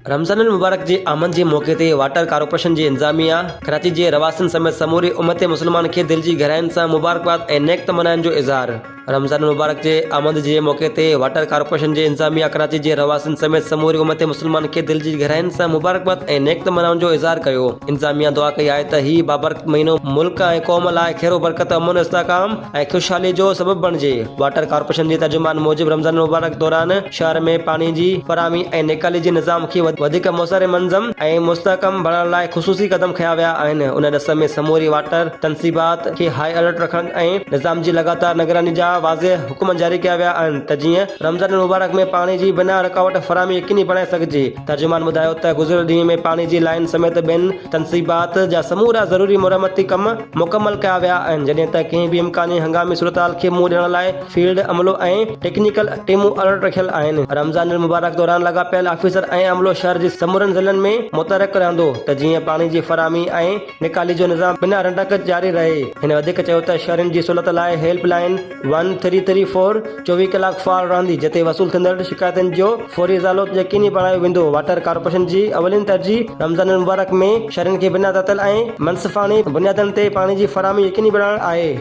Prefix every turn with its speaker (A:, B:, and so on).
A: रमज़ान मुबारक जी आमद जे मौक़े ते वाटर कॉर्पोरेशन जी इंतज़ामिया कराची जे रवासिन समेत समूरी उम्मत मुसलमान खे दिल जी गहराइनि सां मुबारकबाद ऐं नेक तमन्नाउनि जो इज़हार। रमज़ान मुबारक जे आमद जे मौक़े ते वाटर कॉर्पोरेशन जे इंतज़ामिया कराची जे रवासिन समेत समूरी उम्मत मुसलमान खे दिल जी गहराइनि सां मुबारकबाद ऐं नेक तमन्नाउनि जो इज़हार कयो। इंतज़ामिया दुआ कई आहे त ही बाबरकत महीनो मुल्क ऐं क़ौम लाइ खैरो बरकत, अमन, इस्तेहकाम ऐं ख़ुशहाली जो सबबु बणिजे। वाटर कॉर्पोरेशन जे तर्जुमान मूजिब रमज़ान मुबारक दौरान शहर में पानी जी फराहमी ऐं निकाली जे निज़ाम खे वधीक मौसर मंज़म ऐं मुस्तहकम बणाइण लाइ ख़ुसूसी क़दम खंया विया आहिनि। उन ॾिस में समूरी वाटर तनसीबात खे हाई अलर्ट रखण ऐं निज़ाम जी लगातार निगरानी जा वाज़ेह हुकुम जारी कया विया आहिनि त जीअं रमज़ान मुबारक में पानी जी बिना रुकावट फराहमी यकीनी बणाए सघिजे। तर्जुमान ॿुधायो त गुज़िरियल ॾींहं में पानी जी लाइन समेत ॿियनि तनसीबात जा समूरा ज़रूरी मुरम्मती कम मुकमल कया विया आहिनि, जॾहिं त कंहिं बि इम्कानी हंगामी सूरतहाल खे मुंहुं ॾियण लाइ फील्ड अमलो ऐं टेक्निकल टीमूं अलर्ट रखियल आहिनि। रमज़ान मुबारक दौरान लाॻापियल ऑफिसर ऐं अमलो शहर जी समूरनि ज़िलनि में मुतहरक रहंदो त जीअं पानी जी फराहमी ऐं निकाली जो निज़ाम बिना रंडक जारी रहे। हिन वधीक चयो त शहरनि जी सहूलियत लाइ हेल्पलाइन 1334 24 कलाक फ़ाल रहंदी, जिते वसूल थींदड़ शिकायतुनि जो फौरी इज़ालो यकीनी बणायो वेंदो। वाटर कॉर्पोरेशन जी अवलिन तरजीह रमज़ान मुबारक में शहरनि खे बिना ततल ऐं मनसफ़ानी बुनियादनि ते पानी जी फराहमी यकीनी बणाइण आहे।